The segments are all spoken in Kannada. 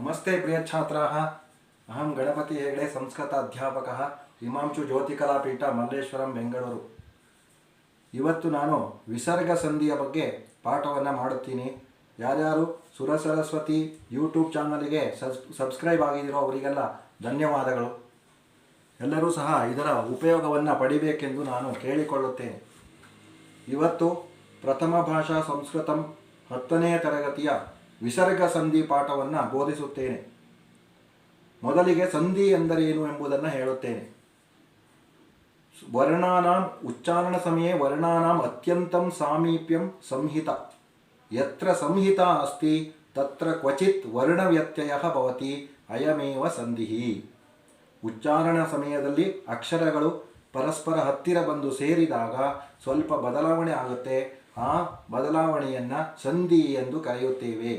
नमस्ते प्रिय छात्राः। अहं गणपति हेगड़े संस्कृत अध्यापकः हिमांशु ज्योतिकलापीठ मल्लेश्वरं बेंगळूरु। ಇವತ್ತು ನಾನು ವಿಸರ್ಗ ಸಂಧಿಯ ಬಗ್ಗೆ ಪಾಠವನ್ನು ಮಾಡುತ್ತೀನಿ. ಯಾರ್ಯಾರು ಸುರಸರಸ್ವತಿ ಯೂಟ್ಯೂಬ್ ಚಾನಲ್ಗೆ ಸಬ್ಸ್ಕ್ರೈಬ್ ಆಗಿದ್ದೀರೋ ಅವರಿಗೆಲ್ಲ ಧನ್ಯವಾದಗಳು. ಎಲ್ಲರೂ ಸಹ ಇದರ ಉಪಯೋಗವನ್ನು ಪಡಿಬೇಕೆಂದು ನಾನು ಕೇಳಿಕೊಳ್ಳುತ್ತೇನೆ. ಇವತ್ತು ಪ್ರಥಮ ಭಾಷಾ ಸಂಸ್ಕೃತಂ 10ನೇ ತರಗತಿಯ ವಿಸರ್ಗ ಸಂಧಿ ಪಾಠವನ್ನು ಬೋಧಿಸುತ್ತೇನೆ. ಮೊದಲಿಗೆ ಸಂಧಿ ಎಂದರೇನು ಎಂಬುದನ್ನು ಹೇಳುತ್ತೇನೆ. ವರ್ಣಾನಾಂ ಉಚ್ಚಾರಣ ಸಮಯೇ ವರ್ಣಾನಾಂ ಅತ್ಯಂತಂ ಸಾಮೀಪ್ಯಂ ಸಂಹಿತ. ಯತ್ರ ಸಂಹಿತಾ ಅಸ್ತಿ ತತ್ರ ಕ್ವಚಿತ್ ವರ್ಣವ್ಯತ್ಯಯಃ ಭವತಿ ಅಯಮೇವ ಸಂಧಿಃ. ಉಚ್ಚಾರಣ ಸಮಯದಲ್ಲಿ ಅಕ್ಷರಗಳು ಪರಸ್ಪರ ಹತ್ತಿರ ಬಂದು ಸೇರಿದಾಗ ಸ್ವಲ್ಪ ಬದಲಾವಣೆ ಆಗುತ್ತೆ. ಆ ಬದಲಾವಣೆಯನ್ನು ಸಂಧಿ ಎಂದು ಕರೆಯುತ್ತೇವೆ.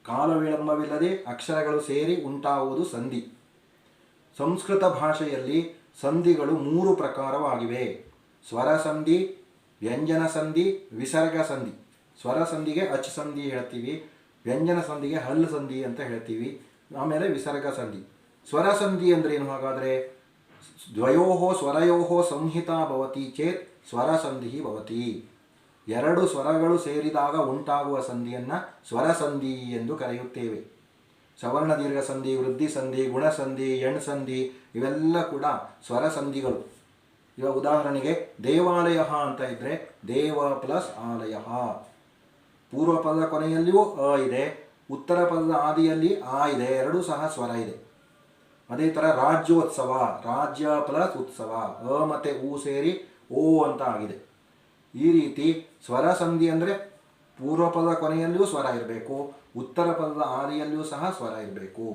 ಕಾಲ ವಿಳಂಬವಿಲ್ಲದೆ ಅಕ್ಷರಗಳು ಸೇರಿ ಉಂಟಾಗುವುದು ಸಂಧಿ. ಸಂಸ್ಕೃತ ಭಾಷೆಯಲ್ಲಿ ಸಂಧಿಗಳು 3 ಪ್ರಕಾರವಾಗಿವೆ. ಸ್ವರ ಸಂಧಿ, ವ್ಯಂಜನ ಸಂಧಿ, ವಿಸರ್ಗ ಸಂಧಿ. ಸ್ವರ ಸಂಧಿಗೆ ಅಚ್ ಸಂಧಿ ಹೇಳ್ತೀವಿ, ವ್ಯಂಜನ ಸಂಧಿಗೆ ಹಲ್ ಸಂಧಿ ಅಂತ ಹೇಳ್ತೀವಿ, ಆಮೇಲೆ ವಿಸರ್ಗ ಸಂಧಿ. ಸ್ವರ ಸಂಧಿ ಅಂದ್ರೇನು? ಹಾಗಾದರೆ ದ್ವಯೋಹೋ ಸ್ವರಯೋಹೋ ಸಂಹಿತಾ ಭವತಿ ಚೇತ್ ಸ್ವರ ಸಂಧಿ ಭವತಿ. 2 ಸ್ವರಗಳು ಸೇರಿದಾಗ ಉಂಟಾಗುವ ಸಂಧಿಯನ್ನು ಸ್ವರ ಸಂಧಿ ಎಂದು ಕರೆಯುತ್ತೇವೆ. ಸವರ್ಣ ದೀರ್ಘ ಸಂಧಿ, ವೃದ್ಧಿ ಸಂಧಿ, ಗುಣಸಂಧಿ, ಎಣ್ ಸಂಧಿ ಇವೆಲ್ಲ ಕೂಡ ಸ್ವರ ಸಂಧಿಗಳು. ಇವಾಗ ಉದಾಹರಣೆಗೆ ದೇವಾಲಯ ಅಂತ ಇದ್ದರೆ ದೇವ ಪ್ಲಸ್ ಆಲಯ. ಪೂರ್ವ ಪದದ ಕೊನೆಯಲ್ಲಿಯೂ ಅ ಇದೆ, ಉತ್ತರ ಪದದ ಆದಿಯಲ್ಲಿ ಆ ಇದೆ, ಎರಡೂ ಸಹ ಸ್ವರ ಇದೆ. ಅದೇ ಥರ ರಾಜ್ಯೋತ್ಸವ, ರಾಜ್ಯ ಪ್ಲಸ್ ಉತ್ಸವ, ಅ ಮತ್ತು ಉ ಸೇರಿ ಓ ಅಂತ ಆಗಿದೆ. ಈ ರೀತಿ ಸ್ವರ ಸಂಧಿ ಅಂದರೆ ಪೂರ್ವ ಪದದ ಕೊನೆಯಲ್ಲಿಯೂ ಸ್ವರ ಇರಬೇಕು, ಉತ್ತರ ಪದದ ಆದಿಯಲ್ಲಿಯೂ ಸಹ ಸ್ವರ ಇರಬೇಕು.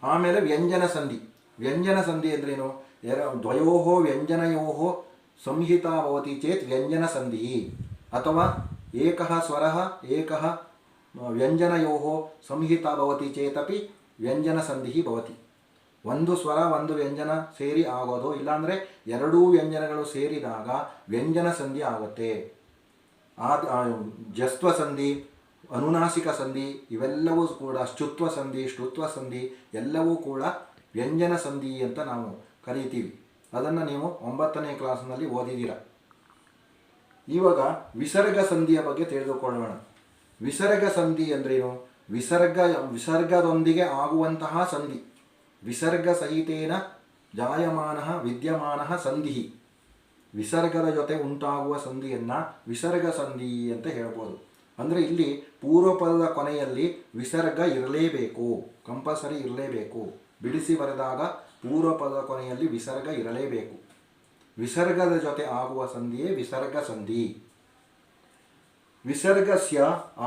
ಆಮೇಲೆ ವ್ಯಂಜನ ಸಂಧಿ. ವ್ಯಂಜನ ಸಂಧಿ ಅಂದ್ರೇನು? ದ್ವಯೋಹೋ ವ್ಯಂಜನಯೋಹೋ ಸಂಹಿತಾ ಭವತಿ ಚೇತ್ ವ್ಯಂಜನ ಸಂಧಿ. ಅಥವಾ ಏಕಃ ಸ್ವರಃ ಏಕಃ ವ್ಯಂಜನಯೋಹೋ ಸಂಹಿತಾ ಭವತಿ ಚೇತಪಿ ವ್ಯಂಜನ ಸಂಧಿ ಭವತಿ. ಒಂದು ಸ್ವರ ಒಂದು ವ್ಯಂಜನ ಸೇರಿ ಆಗೋದು, ಇಲ್ಲಾಂದರೆ ಎರಡೂ ವ್ಯಂಜನಗಳು ಸೇರಿದಾಗ ವ್ಯಂಜನ ಸಂಧಿ ಆಗುತ್ತೆ. ಜಸ್ತ್ವ ಸಂಧಿ, ಅನುನಾಸಿಕ ಸಂಧಿ ಇವೆಲ್ಲವೂ ಕೂಡ, ಶ್ಚುತ್ವ ಸಂಧಿ, ಶ್ರುತ್ವ ಸಂಧಿ ಎಲ್ಲವೂ ಕೂಡ ವ್ಯಂಜನ ಸಂಧಿ ಅಂತ ನಾವು ಕರೀತೀವಿ. ಅದನ್ನು ನೀವು 9ನೇ ಕ್ಲಾಸ್ನಲ್ಲಿ ಓದಿದ್ದೀರ. ಇವಾಗ ವಿಸರ್ಗ ಸಂಧಿಯ ಬಗ್ಗೆ ತಿಳಿದುಕೊಳ್ಳೋಣ. ವಿಸರ್ಗ ಸಂಧಿ ಅಂದ್ರೇನು? ವಿಸರ್ಗದೊಂದಿಗೆ ಆಗುವಂತಹ ಸಂಧಿ. ವಿಸರ್ಗ ಸಹಿತೇನ ಜಾಯಮಾನ ವಿದ್ಯಮಾನ ಸಂಧಿ. ವಿಸರ್ಗದ ಜೊತೆ ಉಂಟಾಗುವ ಸಂಧಿಯನ್ನು ವಿಸರ್ಗ ಸಂಧಿ ಅಂತ ಹೇಳ್ಬೋದು. ಅಂದರೆ ಇಲ್ಲಿ ಪೂರ್ವ ಪದದ ಕೊನೆಯಲ್ಲಿ ವಿಸರ್ಗ ಇರಲೇಬೇಕು, ಕಂಪಲ್ಸರಿ ಇರಲೇಬೇಕು. ಬಿಡಿಸಿ ಬರೆದಾಗ ಪೂರ್ವ ಪದದ ಕೊನೆಯಲ್ಲಿ ವಿಸರ್ಗ ಇರಲೇಬೇಕು. ವಿಸರ್ಗದ ಜೊತೆ ಆಗುವ ಸಂಧಿಯೇ ವಿಸರ್ಗ ಸಂಧಿ. ವಿಸರ್ಗಸ್ಯ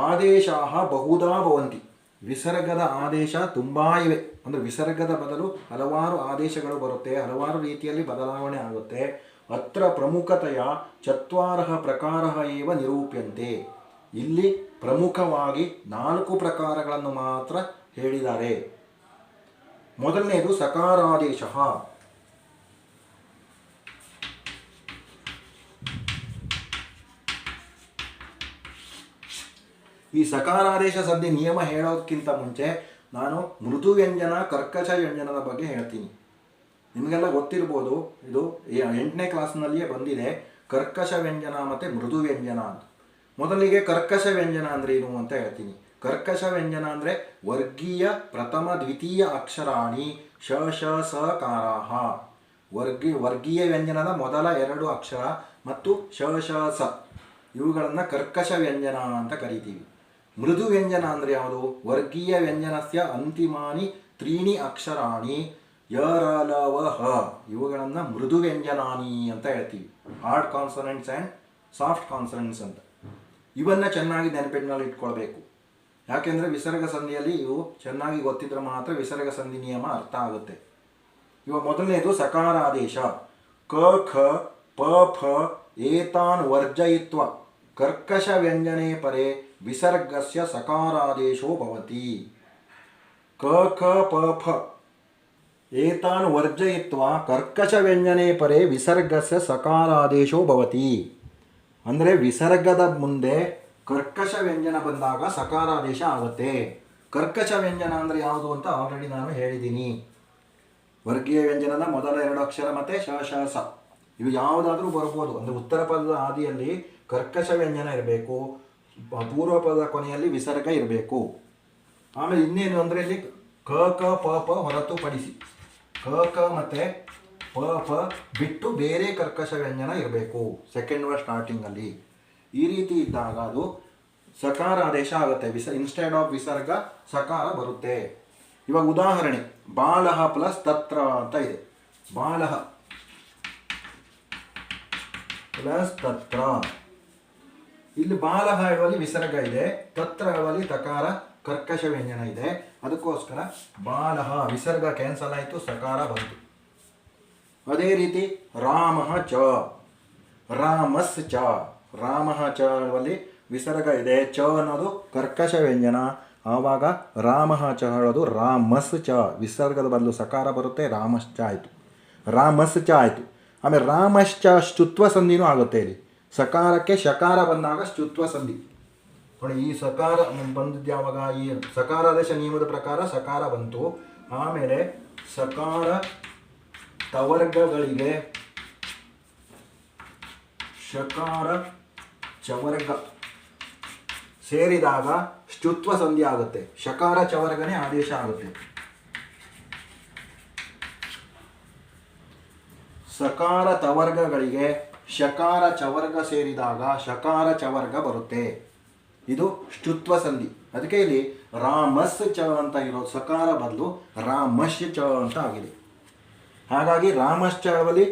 ಆದೇಶಾಃ ಬಹುಧಾ ಭವಂತಿ. ವಿಸರ್ಗದ ಆದೇಶ ತುಂಬ ಇವೆ. ಅಂದರೆ ವಿಸರ್ಗದ ಬದಲು ಹಲವಾರು ಆದೇಶಗಳು ಬರುತ್ತೆ, ಹಲವಾರು ರೀತಿಯಲ್ಲಿ ಬದಲಾವಣೆ ಆಗುತ್ತೆ. ಅತ್ರ ಪ್ರಮುಖತೆಯ 4 ಪ್ರಕಾರಃ ಏವ ನಿರೂಪ್ಯಂತೆ. ಇಲ್ಲಿ ಪ್ರಮುಖವಾಗಿ 4 ಪ್ರಕಾರಗಳನ್ನು ಮಾತ್ರ ಹೇಳಿದ್ದಾರೆ. ಮೊದಲನೆಯದು ಸಕಾರಾದೇಶ. ಈ ಸಕಾರಾದೇಶ ಸಂಧಿ ನಿಯಮ ಹೇಳೋದಕ್ಕಿಂತ ಮುಂಚೆ ನಾನು ಮೃದು ವ್ಯಂಜನ, ಕರ್ಕಶ ವ್ಯಂಜನದ ಬಗ್ಗೆ ಹೇಳ್ತೀನಿ. ನಿಮಗೆಲ್ಲ ಗೊತ್ತಿರ್ಬೋದು, ಇದು 8ನೇ ಕ್ಲಾಸ್ನಲ್ಲಿಯೇ ಬಂದಿದೆ, ಕರ್ಕಶ ವ್ಯಂಜನ ಮತ್ತು ಮೃದು ವ್ಯಂಜನ ಅಂತ. ಮೊದಲಿಗೆ ಕರ್ಕಶ ವ್ಯಂಜನ ಅಂದರೆ ಏನು ಅಂತ ಹೇಳ್ತೀನಿ. ಕರ್ಕಶ ವ್ಯಂಜನ ಅಂದರೆ ವರ್ಗೀಯ ಪ್ರಥಮ ದ್ವಿತೀಯ ಅಕ್ಷರಾಣಿ ಶ ಶ ಸ ಕಾರಾಹ. ವರ್ಗೀಯ ವ್ಯಂಜನದ ಮೊದಲ 2 ಅಕ್ಷರ ಮತ್ತು ಶ ಶ ಸ ಇವುಗಳನ್ನು ಕರ್ಕಶ ವ್ಯಂಜನ ಅಂತ ಕರಿತೀವಿ. ಮೃದು ವ್ಯಂಜನ ಅಂದರೆ ಯಾವುದು? ವರ್ಗೀಯ ವ್ಯಂಜನಸ್ಯ ಅಂತಿಮಾನಿ 3 ಅಕ್ಷರಾಣಿ ಯ ರ ಲ ವ ಹ ಇವುಗಳನ್ನು ಮೃದು ವ್ಯಂಜನಾನಿ ಅಂತ ಹೇಳ್ತೀವಿ. Hard consonants and soft consonants ಅಂತ. ಇವನ್ನು ಚೆನ್ನಾಗಿ ನೆನಪಿನಲ್ಲಿ ಇಟ್ಕೊಳ್ಬೇಕು. ಯಾಕೆಂದರೆ ವಿಸರ್ಗ ಸಂಧಿಯಲ್ಲಿ ಇವು ಚೆನ್ನಾಗಿ ಗೊತ್ತಿದ್ರೆ ಮಾತ್ರ ವಿಸರ್ಗ ಸಂಧಿ ನಿಯಮ ಅರ್ಥ ಆಗುತ್ತೆ. ಇವಾಗ ಮೊದಲನೇದು ಸಕಾರಾದೇಶ. ಕ ಖ ಪ ಫ ಏತಾನ್ ವರ್ಜಯಿತ್ವ ಕರ್ಕಶ ವ್ಯಂಜನೆ ಪರೆ ವಿಸರ್ಗಸ್ಯ ಸಕಾರಾದೇಶೋ ಭವತಿ. ಕ ಖ ಪ ಫ ಏತಾನ್ ವರ್ಜಯಿತ್ವ ಕರ್ಕಶ ವ್ಯಂಜನೆ ಪರೆ ವಿಸರ್ಗಸ್ಯ ಸಕಾರಾದೇಶೋ ಭವತಿ. ಅಂದರೆ ವಿಸರ್ಗದ ಮುಂದೆ ಕರ್ಕಶ ವ್ಯಂಜನ ಬಂದಾಗ ಸಕಾರಾದೇಶ ಆಗುತ್ತೆ. ಕರ್ಕಶ ವ್ಯಂಜನ ಅಂದರೆ ಯಾವುದು ಅಂತ ಆಲ್ರೆಡಿ ನಾನು ಹೇಳಿದ್ದೀನಿ. ವರ್ಗೀಯ ವ್ಯಂಜನದ ಮೊದಲ 2 ಅಕ್ಷರ ಮತ್ತು ಶ ಶ ಸ ಇವು ಯಾವುದಾದ್ರೂ ಬರ್ಬೋದು. ಅಂದರೆ ಉತ್ತರ ಪದದ ಆದಿಯಲ್ಲಿ ಕರ್ಕಶ ವ್ಯಂಜನ ಇರಬೇಕು, ಪೂರ್ವ ಪದದ ಕೊನೆಯಲ್ಲಿ ವಿಸರ್ಗ ಇರಬೇಕು. ಆಮೇಲೆ ಇನ್ನೇನು ಅಂದರೆ ಇಲ್ಲಿ ಕ ಕ ಪ ಪ ಹೊರತುಪಡಿಸಿ ಕ ಕ ಮತ್ತು ಪ ಪ ಬಿಟ್ಟು ಬೇರೆ ಕರ್ಕಶ ವ್ಯಂಜನ ಇರಬೇಕು ಸೆಕೆಂಡ್ ವರ್ಡ್ ಸ್ಟಾರ್ಟಿಂಗಲ್ಲಿ. ಈ ರೀತಿ ಇದ್ದಾಗ ಅದು ಸಕಾರ ಆದೇಶ ಆಗುತ್ತೆ. ಇನ್ಸ್ಟೆಡ್ ಆಫ್ ವಿಸರ್ಗ ಸಕಾರ ಬರುತ್ತೆ. ಇವಾಗ ಉದಾಹರಣೆ ಬಾಲಹ ಪ್ಲಸ್ ತತ್ರ ಅಂತ ಇದೆ. ಬಾಲಹ ಪ್ಲಸ್ ತತ್ರ. ಇಲ್ಲಿ ಬಾಲಹ ಹೇಳುವಲ್ಲಿ ವಿಸರ್ಗ ಇದೆ, ತತ್ರ ಹೇಳುವಲ್ಲಿ ತಕಾರ ಕರ್ಕಶ ವ್ಯಂಜನ ಇದೆ. ಅದಕ್ಕೋಸ್ಕರ ಬಾಲಹ ವಿಸರ್ಗ ಕ್ಯಾನ್ಸಲ್ ಆಯಿತು, ಸಕಾರ ಬಂತು. ಅದೇ ರೀತಿ ರಾಮಃ ಚ, ರಾಮಸ್ ಚ. ರಾಮಃ ಚ ಹೇಳುವಲ್ಲಿ ವಿಸರ್ಗ ಇದೆ, ಚ ಅನ್ನೋದು ಕರ್ಕಶ ವ್ಯಂಜನ. ಆವಾಗ ರಾಮಃ ಚ ಹೇಳೋದು ರಾಮಸ್ ಚ, ವಿಸರ್ಗದ ಬದಲು ಸಕಾರ ಬರುತ್ತೆ, ರಾಮಶ್ಚ ಆಯಿತು, ರಾಮಸ್ ಚ ಆಯಿತು. ಆಮೇಲೆ ರಾಮಶ್ಚ ಶ್ಚುತ್ವ ಸಂಧಿನೂ ಆಗುತ್ತೆ. ಇಲ್ಲಿ ಸಕಾರಕ್ಕೆ ಶಕಾರ ಬಂದಾಗ ಶ್ಚುತ್ವ ಸಂಧಿ ನೋಡಿ. ಈ ಸಕಾರ ಬಂದಿದ್ದು ಯಾವಾಗ? ಈ ಸಕಾರಾದೇಶ ನಿಯಮದ ಪ್ರಕಾರ ಸಕಾರ ಬಂತು. ಆಮೇಲೆ ಸಕಾರ ತವರ್ಗಗಳಿಗೆ ಶಕಾರ ಚವರ್ಗ ಸೇರಿದಾಗ ಶ್ಚುತ್ವ ಸಂಧಿ ಆಗುತ್ತೆ. ಶಕಾರ ಚವರ್ಗನೇ ಆದೇಶ ಆಗುತ್ತೆ. ಸಕಾರ ತವರ್ಗಗಳಿಗೆ ಶಕಾರ ಚವರ್ಗ ಸೇರಿದಾಗ ಶಕಾರ ಚವರ್ಗ ಬರುತ್ತೆ. ಇದು ಶ್ಚುತ್ವ ಸಂಧಿ. ಅದಕ್ಕೆ ಇಲ್ಲಿ ರಾಮಸ್ ಚ ಅಂತ ಇರೋದು ಸಕಾರ ಬದಲು ರಾಮಶ್ ಚ ಅಂತ ಆಗಿದೆ. ಹಾಗಾಗಿ ರಾಮಶ್ಚ ಹೇಳುವಲ್ಲಿ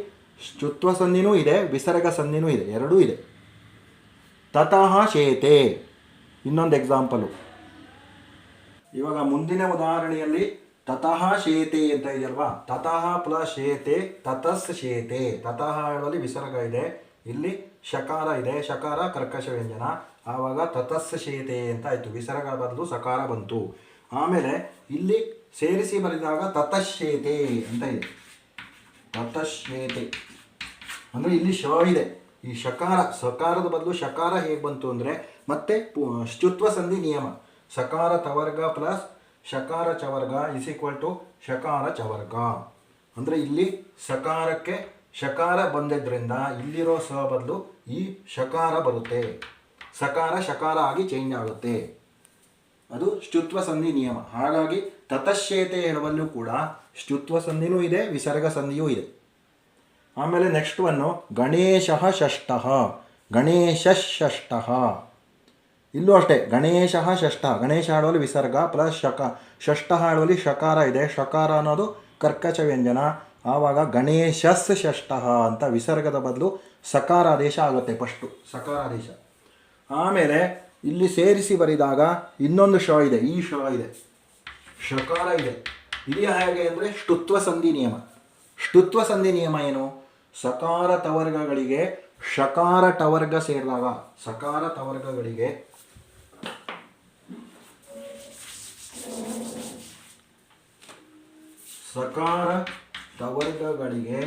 ಶ್ಚುತ್ವ ಸಂಧಿನೂ ಇದೆ, ವಿಸರ್ಗ ಸಂಧಿನೂ ಇದೆ, ಎರಡೂ ಇದೆ. ತತಃ ಶೇತೆ ಇನ್ನೊಂದು ಎಕ್ಸಾಂಪಲು. ಇವಾಗ ಮುಂದಿನ ಉದಾಹರಣೆಯಲ್ಲಿ ತತಃ ಶೇತೆ ಅಂತ ಇದೆಯಲ್ವಾ, ತತಃ ಪ್ಲಸ್ ಶೇತೆ ತತಸ್ ಶೇತೆ. ತತಃ ಹೇಳುವಲ್ಲಿ ವಿಸರ್ಗ ಇದೆ, ಇಲ್ಲಿ ಶಕಾರ ಇದೆ, ಶಕಾರ ಕರ್ಕಶ ವ್ಯಂಜನ. ಆವಾಗ ತತಸ್ ಶೇತೆ ಅಂತ ಆಯಿತು, ವಿಸರ್ಗ ಬದಲು ಸಕಾರ ಬಂತು. ಆಮೇಲೆ ಇಲ್ಲಿ ಸೇರಿಸಿ ಬರೆದಾಗ ತತಶ್ಶೇತೆ ಅಂತ ಇದೆ. ತತಶ್ಶೇತೆ ಅಂದರೆ ಇಲ್ಲಿ ಶ ಇದೆ. ಈ ಶಕಾರ ಸಕಾರದ ಬದಲು ಶಕಾರ ಹೇಗೆ ಬಂತು ಅಂದರೆ ಮತ್ತೆ ಶ್ಚುತ್ವ ಸಂಧಿ ನಿಯಮ. ಸಕಾರ ತವರ್ಗ ಪ್ಲಸ್ ಶಕಾರ ಚವರ್ಗ ಇಸ್ ಈಕ್ವಲ್ ಟು ಶಕಾರ ಚವರ್ಗ. ಅಂದರೆ ಇಲ್ಲಿ ಸಕಾರಕ್ಕೆ ಶಕಾರ ಬಂದಿದ್ದರಿಂದ ಇಲ್ಲಿರೋ ಸ ಬದಲು ಈ ಶಕಾರ ಬರುತ್ತೆ, ಸಕಾರ ಶಕಾರ ಆಗಿ ಚೇಂಜ್ ಆಗುತ್ತೆ. ಅದು ಶ್ಚುತ್ವ ಸಂಧಿ ನಿಯಮ. ಹಾಗಾಗಿ ತತಶ್ಶೇತೆ ಹೇಳುವಲ್ಲೂ ಕೂಡ ಶ್ಚುತ್ವ ಸಂಧಿನೂ ಇದೆ, ವಿಸರ್ಗ ಸಂಧಿಯೂ ಇದೆ. ಆಮೇಲೆ ನೆಕ್ಸ್ಟ್ ಒನ್ನು ಗಣೇಶಃ ಷಷ್ಠಃ. ಗಣೇಶಃ ಷಷ್ಠಃ ಇಲ್ಲೂ ಅಷ್ಟೇ, ಗಣೇಶಃ ಷಷ್ಠ. ಗಣೇಶ ಹಾಡುವಲ್ಲಿ ವಿಸರ್ಗ ಪ್ಲಸ್ ಷಷ್ಠ ಹಾಡುವಲ್ಲಿ ಶಕಾರ ಇದೆ, ಶಕಾರ ಅನ್ನೋದು ಕರ್ಕಶ ವ್ಯಂಜನ. ಆವಾಗ ಗಣೇಶಸ್ ಷಷ್ಠಃ ಅಂತ ವಿಸರ್ಗದ ಬದಲು ಸಕಾರಾದೇಶ ಆಗುತ್ತೆ. ಫಸ್ಟು ಸಕಾರಾದೇಶ. ಆಮೇಲೆ ಇಲ್ಲಿ ಸೇರಿಸಿ ಬರೆದಾಗ ಇನ್ನೊಂದು ಶ ಇದೆ, ಈ ಶ ಇದೆ, ಶಕಾರ ಇದೆ. ಇದು ಹೇಗೆ ಅಂದರೆ ಶ್ಚುತ್ವ ಸಂಧಿ ನಿಯಮ. ಶ್ಚುತ್ವ ಸಂಧಿ ನಿಯಮ ಏನು? ಸಕಾರ ತವರ್ಗಗಳಿಗೆ ಶಕಾರ ಟವರ್ಗ ಸೇರಿದಾಗ, ಸಕಾರ ತವರ್ಗಗಳಿಗೆ ಸಕಾರ ಟವರ್ಗಗಳಿಗೆ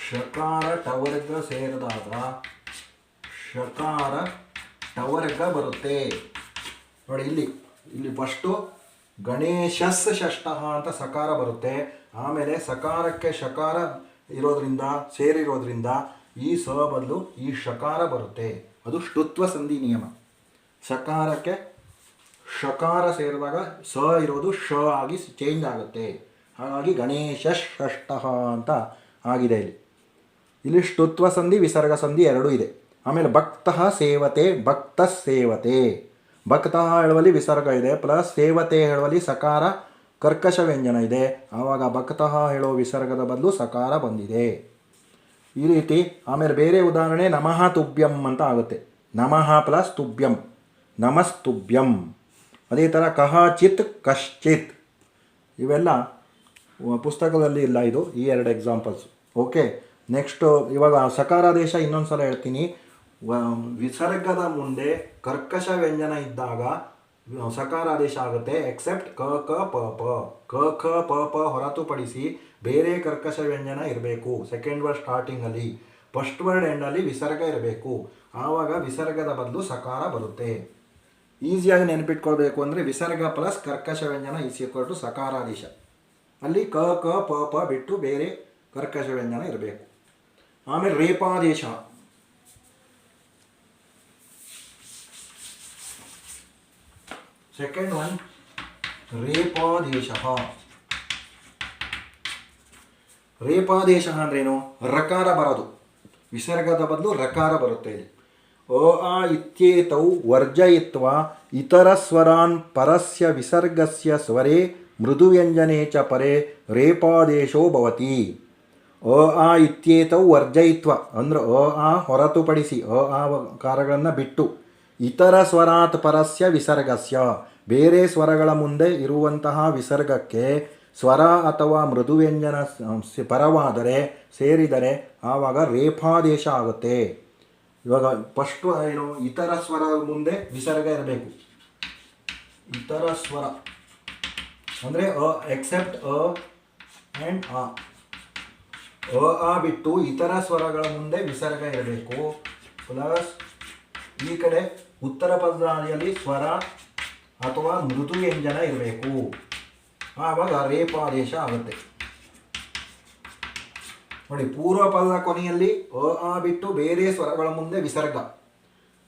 ಶಕಾರ ಟವರ್ಗ ಸೇರಿದಾಗ ಶಕಾರ ಟವರ್ಗ ಬರುತ್ತೆ ನೋಡಿ. ಇಲ್ಲಿ ಫಸ್ಟು ಗಣೇಶಸ್ ಷಷ್ಠಃ ಅಂತ ಸಕಾರ ಬರುತ್ತೆ. ಆಮೇಲೆ ಸಕಾರಕ್ಕೆ ಶಕಾರ ಇರೋದ್ರಿಂದ ಸೇರಿರೋದ್ರಿಂದ ಈ ಸ ಬದಲು ಈ ಶಕಾರ ಬರುತ್ತೆ. ಅದು ಶ್ಚುತ್ವ ಸಂಧಿ ನಿಯಮ. ಸಕಾರಕ್ಕೆ ಶಕಾರ ಸೇರಿದಾಗ ಸ ಇರೋದು ಶ ಆಗಿ ಚೇಂಜ್ ಆಗುತ್ತೆ. ಹಾಗಾಗಿ ಗಣೇಶ ಷಷ್ಠಃ ಅಂತ ಆಗಿದೆ. ಇಲ್ಲಿ ಶ್ಚುತ್ವ ಸಂಧಿ ವಿಸರ್ಗ ಸಂಧಿ ಎರಡೂ ಇದೆ. ಆಮೇಲೆ ಭಕ್ತಃ ಸೇವತೆ, ಭಕ್ತ ಸೇವತೆ. ಭಕ್ತಃ ಹೇಳುವಲ್ಲಿ ವಿಸರ್ಗ ಇದೆ ಪ್ಲಸ್ ಸೇವತೆ ಹೇಳುವಲ್ಲಿ ಸಕಾರ ಕರ್ಕಶ ವ್ಯಂಜನ ಇದೆ. ಆವಾಗ ಭಕ್ತಃ ಹೇಳೋ ವಿಸರ್ಗದ ಬದಲು ಸಕಾರ ಬಂದಿದೆ. ಈ ರೀತಿ. ಆಮೇಲೆ ಬೇರೆ ಉದಾಹರಣೆ ನಮಃ ತುಭ್ಯಂ ಅಂತ ಆಗುತ್ತೆ. ನಮಃ ಪ್ಲಸ್ ತುಭ್ಯಂ, ನಮಸ್ತುಭ್ಯಂ. ಅದೇ ಥರ ಕಹಚಿತ್ ಕಶ್ಚಿತ್. ಇವೆಲ್ಲ ಪುಸ್ತಕದಲ್ಲಿ ಇಲ್ಲ. ಇದು ಈ ಎರಡು ಎಕ್ಸಾಂಪಲ್ಸ್. ಓಕೆ. ನೆಕ್ಸ್ಟು ಇವಾಗ ಸಕಾರಾದೇಶ ಇನ್ನೊಂದು ಸಲ ಹೇಳ್ತೀನಿ. ವಿಸರ್ಗದ ಮುಂದೆ ಕರ್ಕಶ ವ್ಯಂಜನ ಇದ್ದಾಗ ಸಕಾರಾದೇಶ ಆಗುತ್ತೆ, ಎಕ್ಸೆಪ್ಟ್ ಕ ಕ ಪ ಪ. ಕ ಖ ಪ ಪ ಹೊರತುಪಡಿಸಿ ಬೇರೆ ಕರ್ಕಶ ವ್ಯಂಜನ ಇರಬೇಕು ಸೆಕೆಂಡ್ ವರ್ಡ್ ಸ್ಟಾರ್ಟಿಂಗಲ್ಲಿ. ಫಸ್ಟ್ ವರ್ಡ್ ಎಂಡಲ್ಲಿ ವಿಸರ್ಗ ಇರಬೇಕು. ಆವಾಗ ವಿಸರ್ಗದ ಬದಲು ಸಕಾರ ಬರುತ್ತೆ. ಈಸಿಯಾಗಿ ನೆನಪಿಟ್ಕೊಳ್ಬೇಕು ಅಂದರೆ ವಿಸರ್ಗ ಪ್ಲಸ್ ಕರ್ಕಶ ವ್ಯಂಜನ ಈಸ್ ಈಕ್ವಲ್ ಟು ಸಕಾರಾದೇಶ. ಅಲ್ಲಿ ಕ ಕ ಪ ಪ ಬಿಟ್ಟು ಬೇರೆ ಕರ್ಕಶ ವ್ಯಂಜನ ಇರಬೇಕು. ಆಮೇಲೆ ರೇಪಾದೇಶ. Second one ರೇಪಾದೇಶ. ರೇಪಾದೇಶ ಅಂದ್ರೇನು? ರಕಾರ ಬರೋದು, ವಿಸರ್ಗದ ಬದಲು ರಕಾರ ಬರುತ್ತೆ ಇಲ್ಲಿ. ಅ ಆ ಇತ್ಯೇತೌ ವರ್ಜಯಿತ್ವಾ ಇತರ ಸ್ವರಾನ್ ಪರಸ್ಯ ವಿಸರ್ಗಸ್ಯ ಸ್ವರೇ ಮೃದುವ್ಯಂಜನೆ ಚ ಪರೇ ರೇಪಾದೇಶೋ ಭವತಿ. ಅ ಆ ಇತ್ಯೇತೌ ವರ್ಜಯಿತ್ವ ಅಂದ್ರೆ ಅ ಆ ಹೊರತುಪಡಿಸಿ, ಅ ಆ ಕಾರಗಳನ್ನು ಬಿಟ್ಟು, ಇತರ ಸ್ವರಾತ್ ಪರಸ್ಯ ವಿಸರ್ಗಸ್ಯ ಬೇರೆ ಸ್ವರಗಳ ಮುಂದೆ ಇರುವಂತಹ ವಿಸರ್ಗಕ್ಕೆ ಸ್ವರ ಅಥವಾ ಮೃದುವ್ಯಂಜನ ಪರವಾದರೆ ಸೇರಿದರೆ ಆವಾಗ ರೇಫಾದೇಶ ಆಗುತ್ತೆ. ಇವಾಗ ಫಸ್ಟು ಏನು, ಇತರ ಸ್ವರ ಮುಂದೆ ವಿಸರ್ಗ ಇರಬೇಕು. ಇತರ ಸ್ವರ ಅಂದರೆ ಅ ಎಕ್ಸೆಪ್ಟ್ ಅ ಆ್ಯಂಡ್ ಆ. ಅ ಆ ಬಿಟ್ಟು ಇತರ ಸ್ವರಗಳ ಮುಂದೆ ವಿಸರ್ಗ ಇರಬೇಕು. ಪ್ಲಸ್ ಈ ಕಡೆ ಉತ್ತರ ಪದಾದಿಯಲ್ಲಿ ಸ್ವರ ಅಥವಾ ಮೃದು ವ್ಯಂಜನ ಇರಬೇಕು. ಆವಾಗ ರೇಪಾದೇಶ ಆಗುತ್ತೆ. ನೋಡಿ, ಪೂರ್ವ ಪದದ ಕೊನೆಯಲ್ಲಿ ಅ ಆ ಬಿಟ್ಟು ಬೇರೆ ಸ್ವರಗಳ ಮುಂದೆ ವಿಸರ್ಗ.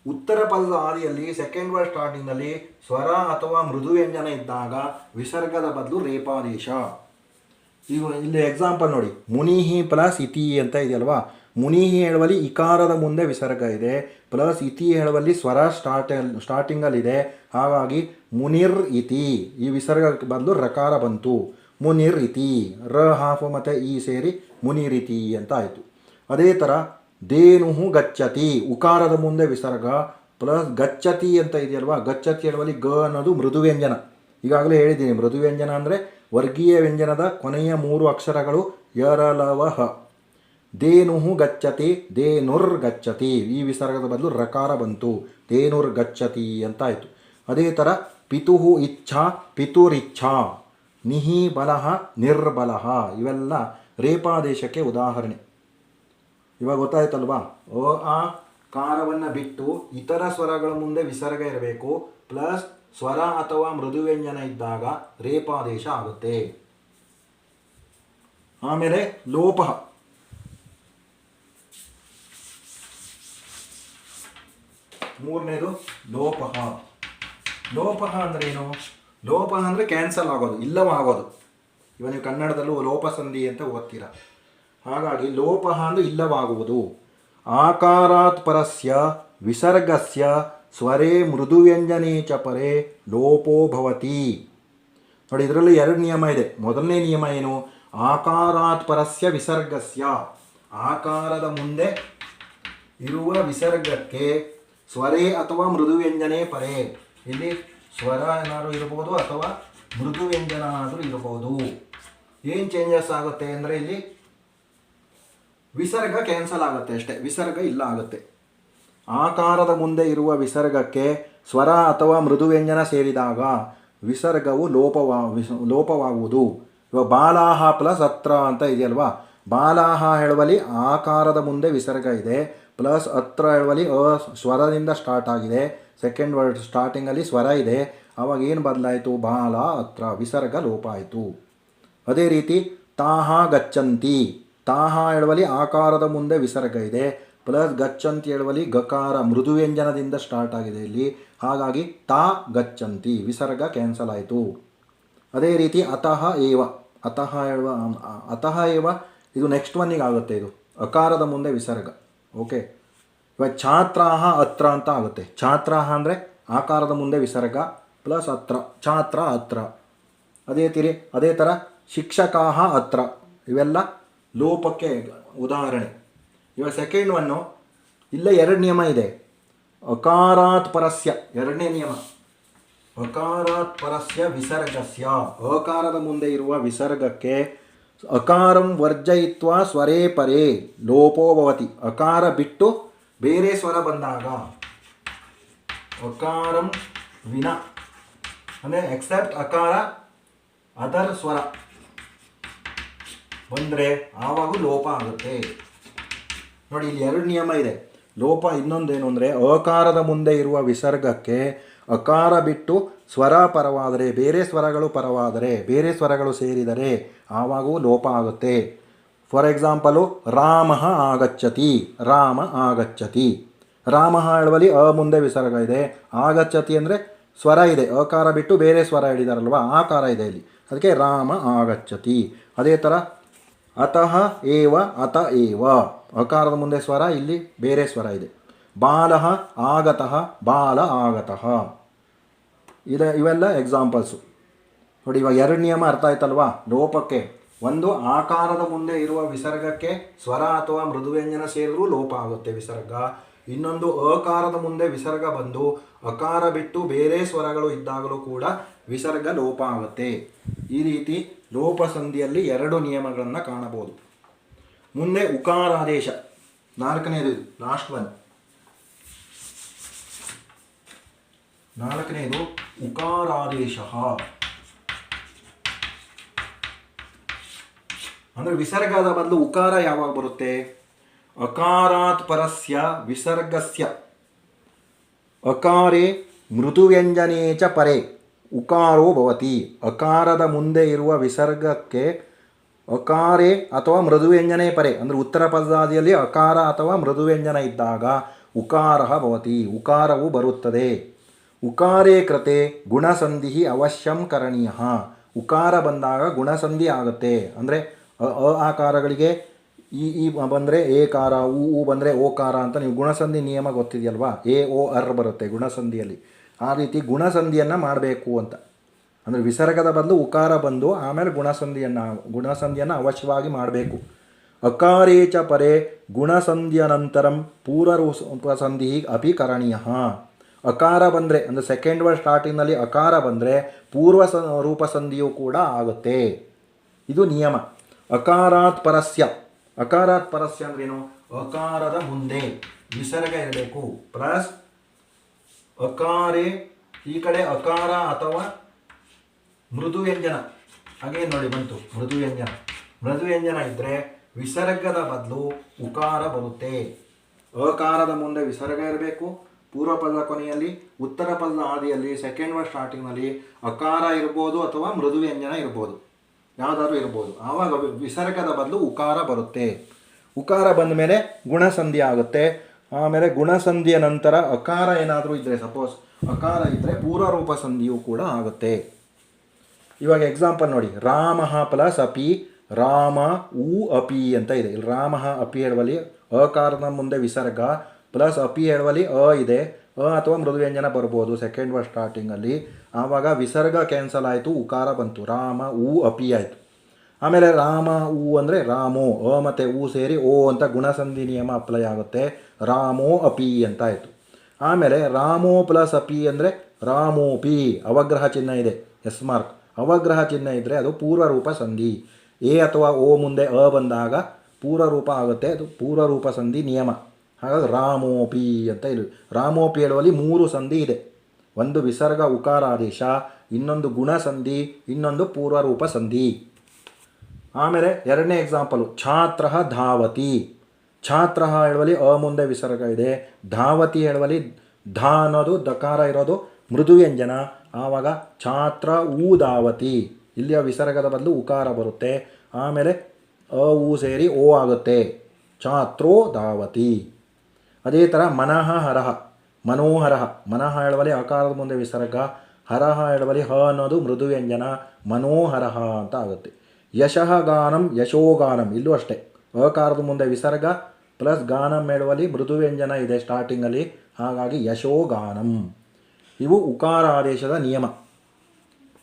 ಉತ್ತರ ಪದದ ಆದಿಯಲ್ಲಿ ಸೆಕೆಂಡ್ ವರ್ಡ್ ಸ್ಟಾರ್ಟಿಂಗ್ನಲ್ಲಿ ಸ್ವರ ಅಥವಾ ಮೃದು ವ್ಯಂಜನ ಇದ್ದಾಗ ವಿಸರ್ಗದ ಬದಲು ರೇಪಾದೇಶ. ಈಗ ಇಲ್ಲಿ ಎಕ್ಸಾಂಪಲ್ ನೋಡಿ, ಮುನಿಹಿ ಪ್ಲಸ್ ಇತಿ ಅಂತ ಇದೆಯಲ್ವಾ. ಮುನಿಹಿ ಹೇಳುವಲ್ಲಿ ಇಕಾರದ ಮುಂದೆ ವಿಸರ್ಗ ಇದೆ, ಪ್ಲಸ್ ಇತಿ ಹೇಳುವಲ್ಲಿ ಸ್ವರ ಸ್ಟಾರ್ಟಿಂಗಲ್ಲಿದೆ. ಹಾಗಾಗಿ ಮುನಿರ್ ಇತಿ, ಈ ವಿಸರ್ಗಕ್ಕೆ ಬದಲು ರಕಾರ ಬಂತು. ಮುನಿರ್ ಇತಿ, ರ ಹಾಫ್ ಮತ್ತು ಈ ಸೇರಿ ಮುನಿರಿತಿ ಅಂತ ಆಯಿತು. ಅದೇ ಥರ ದೇನುಹು ಗಚ್ಚತಿ, ಉಕಾರದ ಮುಂದೆ ವಿಸರ್ಗ, ಪ್ಲಸ್ ಗಚ್ಚತಿ ಅಂತ ಇದೆಯಲ್ವಾ. ಗಚ್ಚತಿ ಹೇಳುವಲ್ಲಿ ಗ ಅನ್ನೋದು ಮೃದು ವ್ಯಂಜನ. ಈಗಾಗಲೇ ಹೇಳಿದ್ದೀನಿ, ಮೃದು ವ್ಯಂಜನ ಅಂದರೆ ವರ್ಗೀಯ ವ್ಯಂಜನದ ಕೊನೆಯ 3 ಅಕ್ಷರಗಳು ಯರಲವ ಹ. ದೇನುಹು ಗಚ್ಚತಿ, ದೇನುರ್ ಗಚ್ಚತಿ, ಈ ವಿಸರ್ಗದ ಬದಲು ರಕಾರ ಬಂತು, ದೇನುರ್ ಗಚ್ಚತಿ ಅಂತ ಆಯಿತು. ಅದೇ ಥರ ಪಿತುಹು ಇಚ್ಛಾ, ಪಿತುರಿಚ್ಛಾ, ನಿಹಿ ಬಲಹ, ನಿರ್ಬಲಹ, ಇವೆಲ್ಲ ರೇಪಾದೇಶಕ್ಕೆ ಉದಾಹರಣೆ. ಇವಾಗ ಗೊತ್ತಾಯ್ತಲ್ವಾ? ಅ ಆ ಕಾರವನ್ನು ಬಿಟ್ಟು ಇತರ ಸ್ವರಗಳ ಮುಂದೆ ವಿಸರ್ಗ ಇರಬೇಕು, ಪ್ಲಸ್ ಸ್ವರ ಅಥವಾ ಮೃದುವ್ಯಂಜನ ಇದ್ದಾಗ ರೇಪಾದೇಶ ಆಗುತ್ತೆ. ಆಮೇಲೆ ಲೋಪ. ಮೂರನೇದು ಲೋಪ. ಲೋಪ ಅಂದ್ರೆ ಏನು? ಲೋಪ ಅಂದರೆ ಕ್ಯಾನ್ಸಲ್ ಆಗೋದು, ಇಲ್ಲವಾಗೋದು. ಇವಾಗ ನೀವು ಕನ್ನಡದಲ್ಲೂ ಲೋಪ ಸಂಧಿ ಅಂತ ಓದ್ತೀರ. ಹಾಗಾಗಿ ಲೋಪ ಅಂದರೆ ಇಲ್ಲವಾಗುವುದು. ಆಕಾರಾತ್ ಪರಸ್ಯ ವಿಸರ್ಗಸ್ಯ ಸ್ವರೇ ಮೃದುವ್ಯಂಜನೆ ಚ ಪರೇ ಲೋಪೋ ಭವತಿ. ನೋಡಿ, ಇದರಲ್ಲಿ 2 ನಿಯಮ ಇದೆ. ಮೊದಲನೇ ನಿಯಮ ಏನು? ಆಕಾರಾತ್ ಪರಸ್ಯ ವಿಸರ್ಗಸ್ಯ, ಆಕಾರದ ಮುಂದೆ ಇರುವ ವಿಸರ್ಗಕ್ಕೆ ಸ್ವರೇ ಅಥವಾ ಮೃದುವ್ಯಂಜನೆ ಪರೇ. ಇಲ್ಲಿ ಸ್ವರ ಏನಾದರೂ ಇರಬಹುದು ಅಥವಾ ಮೃದುವ್ಯಂಜನ ಆದರೂ ಇರಬಹುದು. ಏನು ಚೇಂಜಸ್ ಆಗುತ್ತೆ ಅಂದರೆ ಇಲ್ಲಿ ವಿಸರ್ಗ ಕ್ಯಾನ್ಸಲ್ ಆಗುತ್ತೆ ಅಷ್ಟೇ, ವಿಸರ್ಗ ಇಲ್ಲ ಆಗುತ್ತೆ. ಆಕಾರದ ಮುಂದೆ ಇರುವ ವಿಸರ್ಗಕ್ಕೆ ಸ್ವರ ಅಥವಾ ಮೃದುವ್ಯಂಜನ ಸೇರಿದಾಗ ವಿಸರ್ಗವು ಲೋಪವಾಗುವುದು. ಇವಾಗ ಬಾಲಾಹ ಪ್ಲಸ್ ಅತ್ರ ಅಂತ ಇದೆಯಲ್ವಾ. ಬಾಲಾಹ ಹೇಳುವಲ್ಲಿ ಆಕಾರದ ಮುಂದೆ ವಿಸರ್ಗ ಇದೆ, ಪ್ಲಸ್ ಅತ್ರ ಹೇಳುವಲ್ಲಿ ಸ್ವರದಿಂದ ಸ್ಟಾರ್ಟ್ ಆಗಿದೆ. ಸೆಕೆಂಡ್ ವರ್ಡ್ ಸ್ಟಾರ್ಟಿಂಗಲ್ಲಿ ಸ್ವರ ಇದೆ. ಆವಾಗ ಏನು ಬದಲಾಯಿತು? ಬಾಲ ಅತ್ರ, ವಿಸರ್ಗ ಲೋಪ ಆಯಿತು. ಅದೇ ರೀತಿ ತಾಹ ಗಚ್ಚಂತಿ, ತಾಹ ಹೇಳುವಲ್ಲಿ ಆಕಾರದ ಮುಂದೆ ವಿಸರ್ಗ ಇದೆ, ಪ್ಲಸ್ ಗಚ್ಚಂತಿ ಹೇಳುವಲ್ಲಿ ಗಕಾರ ಮೃದುವ್ಯಂಜನದಿಂದ ಸ್ಟಾರ್ಟ್ ಆಗಿದೆ ಇಲ್ಲಿ. ಹಾಗಾಗಿ ತಾ ಗಚ್ಚಂತಿ, ವಿಸರ್ಗ ಕ್ಯಾನ್ಸಲ್ ಆಯಿತು. ಅದೇ ರೀತಿ ಅತಃ ಏವ, ಅತಃ ಹೇಳುವ ಅತಃ ಏವ ಇದು ನೆಕ್ಸ್ಟ್ ಒನ್ನಿಗೆ ಆಗುತ್ತೆ. ಇದು ಅಕಾರದ ಮುಂದೆ ವಿಸರ್ಗ. ಓಕೆ, ಇವಾಗ ಛಾತ್ರಾಹ ಅತ್ರ ಅಂತ ಆಗುತ್ತೆ. ಛಾತ್ರಾಹ ಅಂದರೆ ಆಕಾರದ ಮುಂದೆ ವಿಸರ್ಗ ಪ್ಲಸ್ ಅತ್ರ, ಛಾತ್ರ ಅತ್ರ. ಅದೇ ಥರ ಶಿಕ್ಷಕಾಹ ಅತ್ರ, ಇವೆಲ್ಲ ಲೋಪಕ್ಕೆ ಉದಾಹರಣೆ. ಇವಾಗ ಸೆಕೆಂಡ್ ಒನ್ನು, ಇಲ್ಲ 2 ನಿಯಮ ಇದೆ. ಅಕಾರಾತ್ ಪರಸ್ಯ, 2ನೇ ನಿಯಮ. ಅಕಾರಾತ್ ಪರಸ್ಯ ವಿಸರ್ಗಸ್ಯ, ಅಕಾರದ ಮುಂದೆ ಇರುವ ವಿಸರ್ಗಕ್ಕೆ ಅಕಾರಂ ವರ್ಜಯಿತ್ವಾ ಸ್ವರೇ ಪರೇ ಲೋಪೋ ಭವತಿ. ಅಕಾರ ಬಿಟ್ಟು ಬೇರೆ ಸ್ವರ ಬಂದಾಗ, ಅಕಾರಂ ವಿನ ಅಂದರೆ ಎಕ್ಸೆಪ್ಟ್ ಅಕಾರ ಅದರ್ ಸ್ವರ ಬಂದರೆ ಆವಾಗ ಲೋಪ ಆಗುತ್ತೆ. ನೋಡಿ, ಇಲ್ಲಿ 2 ನಿಯಮ ಇದೆ. ಲೋಪ ಇನ್ನೊಂದೇನು ಅಂದರೆ ಅಕಾರದ ಮುಂದೆ ಇರುವ ವಿಸರ್ಗಕ್ಕೆ ಅಕಾರ ಬಿಟ್ಟು ಸ್ವರ ಪರವಾದರೆ, ಬೇರೆ ಸ್ವರಗಳು ಪರವಾದರೆ, ಬೇರೆ ಸ್ವರಗಳು ಸೇರಿದರೆ ಆವಾಗೂ ಲೋಪ ಆಗುತ್ತೆ. ಫಾರ್ ಎಕ್ಸಾಂಪಲು ರಾಮ ಆಗಚ್ಚತಿ, ರಾಮ ಆಗಚ್ಚತಿ. ರಾಮ ಹೇಳುವಲ್ಲಿ ಅ ಮುಂದೆ ವಿಸರ್ಗ ಇದೆ. ಆಗಚ್ಚತಿ ಅಂದರೆ ಸ್ವರ ಇದೆ, ಅಕಾರ ಬಿಟ್ಟು ಬೇರೆ ಸ್ವರ ಹೇಳಿದಾರಲ್ವ, ಆಕಾರ ಇದೆ ಇಲ್ಲಿ, ಅದಕ್ಕೆ ರಾಮ ಆಗಚ್ಚತಿ. ಅದೇ ಥರ ಅತಃ ಏವ ಅತ ಏವ, ಅಕಾರದ ಮುಂದೆ ಸ್ವರ, ಇಲ್ಲಿ ಬೇರೆ ಸ್ವರ ಇದೆ. ಬಾಲಃ ಆಗತಃ, ಬಾಲ ಆಗತಃ. ಇವೆಲ್ಲ ಎಕ್ಸಾಂಪಲ್ಸು ನೋಡಿ. ಇವಾಗ ಎರಡು ನಿಯಮ ಅರ್ಥ ಆಯ್ತಲ್ವಾ ಲೋಪಕ್ಕೆ. ಒಂದು, ಆಕಾರದ ಮುಂದೆ ಇರುವ ವಿಸರ್ಗಕ್ಕೆ ಸ್ವರ ಅಥವಾ ಮೃದುವ್ಯಂಜನ ಸೇರಿದ್ರೂ ಲೋಪ ಆಗುತ್ತೆ ವಿಸರ್ಗ. ಇನ್ನೊಂದು, ಅಕಾರದ ಮುಂದೆ ವಿಸರ್ಗ ಬಂದು ಅಕಾರ ಬಿಟ್ಟು ಬೇರೆ ಸ್ವರಗಳು ಇದ್ದಾಗಲೂ ಕೂಡ ವಿಸರ್ಗ ಲೋಪ ಆಗುತ್ತೆ. ಈ ರೀತಿ ಲೋಪ ಸಂಧಿಯಲ್ಲಿ ಎರಡು ನಿಯಮಗಳನ್ನು ಕಾಣಬಹುದು. ಮುಂದೆ ಉಕಾರಾದೇಶ, ನಾಲ್ಕನೇದು, ಲಾಸ್ಟ್ ಒನ್. ನಾಲ್ಕನೇದು ಉಕಾರಾದೇಶ. ಅಂದರೆ ವಿಸರ್ಗದ ಬದಲು ಉಕಾರ ಯಾವಾಗ ಬರುತ್ತೆ? ಅಕಾರಾತ್ ಪರಸ್ಯ ವಿಸರ್ಗಸ್ಯ ಅಕಾರೇ ಮೃದುವ್ಯಂಜನೇ ಚ ಪರೆ ಉಕಾರೋ ಭವತಿ. ಅಕಾರದ ಮುಂದೆ ಇರುವ ವಿಸರ್ಗಕ್ಕೆ ಅಕಾರೇ ಅಥವಾ ಮೃದುವ್ಯಂಜನೆ ಪರೆ, ಅಂದರೆ ಉತ್ತರ ಪದಾದಿಯಲ್ಲಿ ಅಕಾರ ಅಥವಾ ಮೃದುವ್ಯಂಜನ ಇದ್ದಾಗ ಉಕಾರ ಭವತಿ, ಉಕಾರವು ಬರುತ್ತದೆ. ಉಕಾರೇ ಕೃತೆ ಗುಣಸಂಧಿ ಅವಶ್ಯಂ ಕರಣೀಯ. ಉಕಾರ ಬಂದಾಗ ಗುಣಸಂಧಿ ಆಗುತ್ತೆ. ಅಂದರೆ ಅ ಆಕಾರಗಳಿಗೆ ಈ ಬಂದರೆ ಏಕಾರ, ಉ ಬಂದರೆ ಓಕಾರ ಅಂತ ನೀವು ಗುಣಸಂಧಿ ನಿಯಮ ಗೊತ್ತಿದೆಯಲ್ವಾ, ಎ ಓ ಅರ್ ಬರುತ್ತೆ ಗುಣಸಂಧಿಯಲ್ಲಿ. ಆ ರೀತಿ ಗುಣಸಂಧಿಯನ್ನು ಮಾಡಬೇಕು ಅಂತ. ಅಂದರೆ ವಿಸರ್ಗದ ಬದಲು ಉಕಾರ ಬಂದು ಆಮೇಲೆ ಗುಣಸಂಧಿಯನ್ನು ಅವಶ್ಯವಾಗಿ ಮಾಡಬೇಕು. ಅಕಾರೇ ಚ ಪರೆ ಗುಣಸಂಧಿಯನಂತರಂ ಪೂರ್ವರೂಪಸಂಧಿ ಅಪಿ ಕರಣೀಯ. ಅಕಾರ ಬಂದರೆ, ಅಂದರೆ ಸೆಕೆಂಡ್ ವರ್ಡ್ ಸ್ಟಾರ್ಟಿಂಗ್ನಲ್ಲಿ ಅಕಾರ ಬಂದರೆ ಪೂರ್ವ ರೂಪಸಂಧಿಯೂ ಕೂಡ ಆಗುತ್ತೆ. ಇದು ನಿಯಮ. ಅಕಾರಾತ್ ಪರಸ್ಯ, ಅಕಾರಾತ್ ಪರಸ್ಯ ಅಂದ್ರೇನು? ಅಕಾರದ ಮುಂದೆ ವಿಸರ್ಗ ಇರಬೇಕು, ಪ್ಲಸ್ ಅಕಾರೇ, ಈ ಕಡೆ ಅಕಾರ ಅಥವಾ ಮೃದುವ್ಯಂಜನ, ಹಾಗೆ ನೋಡಿ ಬಂತು ಮೃದುವ್ಯಂಜನ. ಮೃದುವ್ಯಂಜನ ಇದ್ದರೆ ವಿಸರ್ಗದ ಬದಲು ಉಕಾರ ಬರುತ್ತೆ. ಅಕಾರದ ಮುಂದೆ ವಿಸರ್ಗ ಇರಬೇಕು, ಪೂರ್ವ ಪದದ ಕೊನೆಯಲ್ಲಿ, ಉತ್ತರ ಪದದ ಆದಿಯಲ್ಲಿ, ಸೆಕೆಂಡ್ ವರ್ಡ್ ಸ್ಟಾರ್ಟಿಂಗ್ನಲ್ಲಿ ಅಕಾರ ಇರ್ಬೋದು ಅಥವಾ ಮೃದುವ್ಯಂಜನ ಇರ್ಬೋದು, ಯಾವುದಾದ್ರೂ ಇರ್ಬೋದು. ಆವಾಗ ವಿಸರ್ಗದ ಬದಲು ಉಕಾರ ಬರುತ್ತೆ. ಉಕಾರ ಬಂದ ಮೇಲೆ ಗುಣಸಂಧಿ ಆಗುತ್ತೆ. ಆಮೇಲೆ ಗುಣಸಂಧಿಯ ನಂತರ ಅಕಾರ ಏನಾದರೂ ಇದ್ದರೆ, ಸಪೋಸ್ ಅಕಾರ ಇದ್ದರೆ ಪೂರ್ವರೂಪ ಸಂಧಿಯೂ ಕೂಡ ಆಗುತ್ತೆ. ಇವಾಗ ಎಕ್ಸಾಂಪಲ್ ನೋಡಿ, ರಾಮ ಪ್ಲಸ್ ಅಪಿ, ರಾಮ ಉ ಅಪಿ ಅಂತ ಇದೆ. ಇಲ್ಲಿ ರಾಮ ಅಪಿ ಹೇಳುವಲ್ಲಿ ಅಕಾರದ ಮುಂದೆ ವಿಸರ್ಗ ಪ್ಲಸ್ ಅಪಿ ಹೇಳುವಲ್ಲಿ ಅ ಇದೆ. ಅ ಅಥವಾ ಮೃದುವ್ಯಂಜನ ಬರ್ಬೋದು ಸೆಕೆಂಡ್ ವರ್ಡ್ ಸ್ಟಾರ್ಟಿಂಗಲ್ಲಿ. ಆವಾಗ ವಿಸರ್ಗ ಕ್ಯಾನ್ಸಲ್ ಆಯಿತು, ಉಕಾರ ಬಂತು, ರಾಮ ಉ ಅಪಿ ಆಯಿತು. ಆಮೇಲೆ ರಾಮ ಉ ಅಂದರೆ ರಾಮೋ, ಅ ಮತ್ತು ಉ ಸೇರಿ ಓ ಅಂತ ಗುಣಸಂಧಿ ನಿಯಮ ಅಪ್ಲೈ ಆಗುತ್ತೆ, ರಾಮೋ ಅಪಿ ಅಂತ ಆಯಿತು. ಆಮೇಲೆ ರಾಮೋ ಪ್ಲಸ್ ಅಪಿ ಅಂದರೆ ರಾಮೋಪಿ, ಅವಗ್ರಹ ಚಿಹ್ನೆ ಇದೆ, ಎಸ್ ಮಾರ್ಕ್, ಅವಗ್ರಹ ಚಿಹ್ನೆ ಇದ್ದರೆ ಅದು ಪೂರ್ವರೂಪ ಸಂಧಿ. ಎ ಅಥವಾ ಓ ಮುಂದೆ ಅ ಬಂದಾಗ ಪೂರ್ವರೂಪ ಆಗುತ್ತೆ, ಅದು ಪೂರ್ವರೂಪ ಸಂಧಿ ನಿಯಮ. ಹಾಗಾಗಿ ರಾಮೋಪಿ ಅಂತ ಇಲ್ಲಿ ರಾಮೋಪಿ ಹೇಳುವಲ್ಲಿ ಮೂರು ಸಂಧಿ ಇದೆ. ಒಂದು ವಿಸರ್ಗ ಉಕಾರ ಆದೇಶ, ಇನ್ನೊಂದು ಗುಣಸಂಧಿ, ಇನ್ನೊಂದು ಪೂರ್ವರೂಪ ಸಂಧಿ. ಆಮೇಲೆ ಎರಡನೇ ಎಕ್ಸಾಂಪಲು, ಛಾತ್ರ ಧಾವತಿ. ಛಾತ್ರ ಹೇಳುವಲ್ಲಿ ಅ ಮುಂದೆ ವಿಸರ್ಗ ಇದೆ. ಧಾವತಿ ಹೇಳುವಲ್ಲಿ ಧಾ ಅನ್ನೋದು ದಕಾರ ಇರೋದು ಮೃದುವ್ಯಂಜನ. ಆವಾಗ ಛಾತ್ರ ಊ ಧಾವತಿ, ಇಲ್ಲಿಯ ವಿಸರ್ಗದ ಬದಲು ಉಕಾರ ಬರುತ್ತೆ. ಆಮೇಲೆ ಅ ಊ ಸೇರಿ ಓ ಆಗುತ್ತೆ, ಛಾತ್ರೋ ಧಾವತಿ. ಅದೇ ಥರ ಮನಃ ಹರಹ, ಮನೋಹರಹ. ಮನಃ ಹೇಳುವಲ್ಲಿ ಆಕಾರದ ಮುಂದೆ ವಿಸರ್ಗ, ಹರಹ ಹೇಳುವಲ್ಲಿ ಹ ಅನ್ನೋದು ಮೃದುವ್ಯಂಜನ, ಮನೋಹರಹ ಅಂತ ಆಗುತ್ತೆ. ಯಶಃ ಗಾನಂ, ಯಶೋಗಾನಂ, ಇಲ್ಲೂ ಅಷ್ಟೇ ಅಕಾರದ ಮುಂದೆ ವಿಸರ್ಗ ಪ್ಲಸ್ ಗಾನಂ ಹೇಳುವಲ್ಲಿ ಮೃದುವ್ಯಂಜನ ಇದೆ ಸ್ಟಾರ್ಟಿಂಗಲ್ಲಿ, ಹಾಗಾಗಿ ಯಶೋಗಾನಂ. ಇವು ಉಕಾರ ಆದೇಶದ ನಿಯಮ.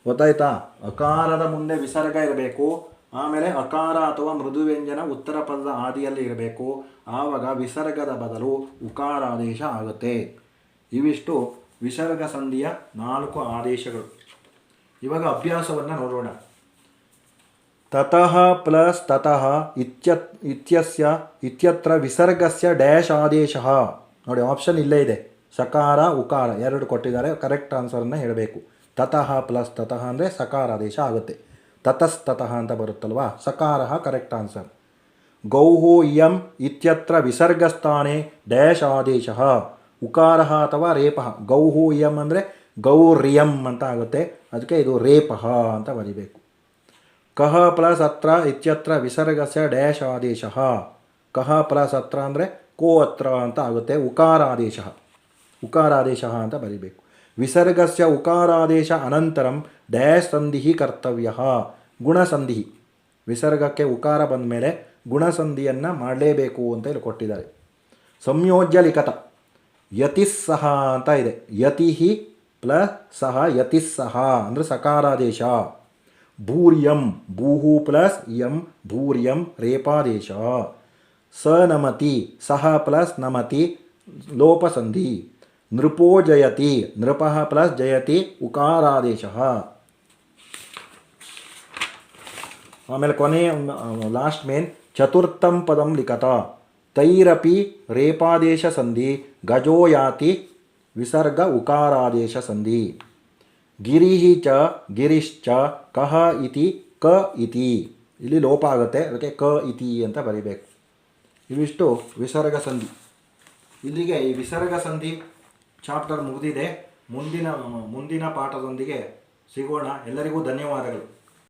ಗೊತ್ತಾಯ್ತಾ? ಅಕಾರದ ಮುಂದೆ ವಿಸರ್ಗ ಇರಬೇಕು, ಆಮೇಲೆ ಅಕಾರ ಅಥವಾ ಮೃದುವ್ಯಂಜನ ಉತ್ತರ ಪದದ ಆದಿಯಲ್ಲಿ ಇರಬೇಕು, ಆವಾಗ ವಿಸರ್ಗದ ಬದಲು ಉಕಾರಾದೇಶ ಆಗುತ್ತೆ. ಇವಿಷ್ಟು ವಿಸರ್ಗ ಸಂಧಿಯ 4 ಆದೇಶಗಳು. ಇವಾಗ ಅಭ್ಯಾಸವನ್ನು ನೋಡೋಣ. ತತಃ ಪ್ಲಸ್ ತತಃ ಇತ್ಯತ್ರ ವಿಸರ್ಗಸ್ಯ ಡ್ಯಾಶ್ ಆದೇಶ. ನೋಡಿ ಆಪ್ಷನ್ ಇಲ್ಲೇ ಇದೆ, ಸಕಾರ ಉಕಾರ ಎರಡು ಕೊಟ್ಟಿದ್ದಾರೆ, ಕರೆಕ್ಟ್ ಆನ್ಸರನ್ನು ಹೇಳಬೇಕು. ತತಃ ಪ್ಲಸ್ ತತಃ ಅಂದರೆ ಸಕಾರ ಆದೇಶ ಆಗುತ್ತೆ. ತತಸ್ತತಃ ಅಂತ ಬರುತ್ತಲ್ವಾ, ಸಕಾರ ಕರೆಕ್ಟ್ ಆನ್ಸರ್. ಗೌಹೋ ಇಯಂ ಇತ್ಯತ್ರ ವಿಸರ್ಗಸ್ಥಾನೆ ಡ್ಯಾಶ್ ಆದೇಶ ಉಕಾರ ಅಥವಾ ರೇಪ. ಗೌಹೋ ಇಯಂ ಅಂದರೆ ಗೌರ್ಯಂ ಅಂತ ಆಗುತ್ತೆ. ಅದಕ್ಕೆ ಇದು ರೇಪಃ ಅಂತ ಬರಿಬೇಕು. ಕಹ ಪ್ಲಸ್ ಅತ್ರ ಇತ್ಯತ್ರ ವಿಸರ್ಗಸ್ಯ ಡ್ಯಾಶ್ ಆದೇಶ. ಕಹ ಪ್ಲಸ್ ಅತ್ರ ಅಂದರೆ ಕೋ ಅತ್ರ ಅಂತ ಆಗುತ್ತೆ. ಉಕಾರಾದೇಶ ಉಕಾರಾದೇಶ ಅಂತ ಬರಿಬೇಕು. ವಿಸರ್ಗಸ್ಯ ಉಕಾರಾದೇಶ ಅನಂತರಂ ಡ್ಯಾಶ್ ಸಂಧಿ ಕರ್ತವ್ಯ. ಗುಣಸಂಧಿ. ವಿಸರ್ಗಕ್ಕೆ ಉಕಾರ ಬಂದ ಮೇಲೆ ಗುಣಸಂಧಿಯನ್ನು ಮಾಡಲೇಬೇಕು ಅಂತ ಇಲ್ಲಿ ಕೊಟ್ಟಿದ್ದಾರೆ. ಸಂಯೋಜ್ಯ ಲಿಖತ ಯತಿಸ್ಸಹ ಅಂತ ಇದೆ. ಯತಿ ಪ್ಲಸ್ ಸಹ ಯತಿಸ್ಸಹ ಅಂದರೆ ಸಕಾರಾದೇಶ. ಭೂರ್ಯಂ ಭೂಹು ಪ್ಲಸ್ ಯಂ ಭೂರ್ಯಂ ರೇಪಾದೇಶ. ಸನಮತಿ ಸಹ ಪ್ಲಸ್ ನಮತಿ ಲೋಪಸಂಧಿ. ನೃಪೋ ಜಯತಿ ನೃಪಃ ಪ್ಲಸ್ ಜಯತಿ ಉಕಾರಾದೇಶ. ಆಮೇಲೆ ಕೊನೆಯ ಲಾಸ್ಟ್ ಮೇನ್ ಚತುರ್ಥಂ ಪದಂ ಲಿಖತ. ತೈರಪಿ ರೇಪಾದೇಶ ಸಂಧಿ ಗಜೋ ಯಾತಿ ವಿಸರ್ಗ ಉಕಾರಾದೇಶ ಸಂಧಿ. ಗಿರಿಹಿ ಚ ಗಿರಿಶ್ಚ ಕಹ ಇತಿ ಕ ಇತಿ. ಇಲ್ಲಿ ಲೋಪ ಆಗುತ್ತೆ, ಅದಕ್ಕೆ ಕ ಇತಿ ಅಂತ ಬರಿಬೇಕು. ಇವಿಷ್ಟು ವಿಸರ್ಗ ಸಂಧಿ. ಇಲ್ಲಿಗೆ ಈ ವಿಸರ್ಗ ಸಂಧಿ ಚಾಪ್ಟರ್ ಮುಗಿದಿದೆ. ಮುಂದಿನ ಪಾಠದೊಂದಿಗೆ ಸಿಗೋಣ. ಎಲ್ಲರಿಗೂ ಧನ್ಯವಾದಗಳು.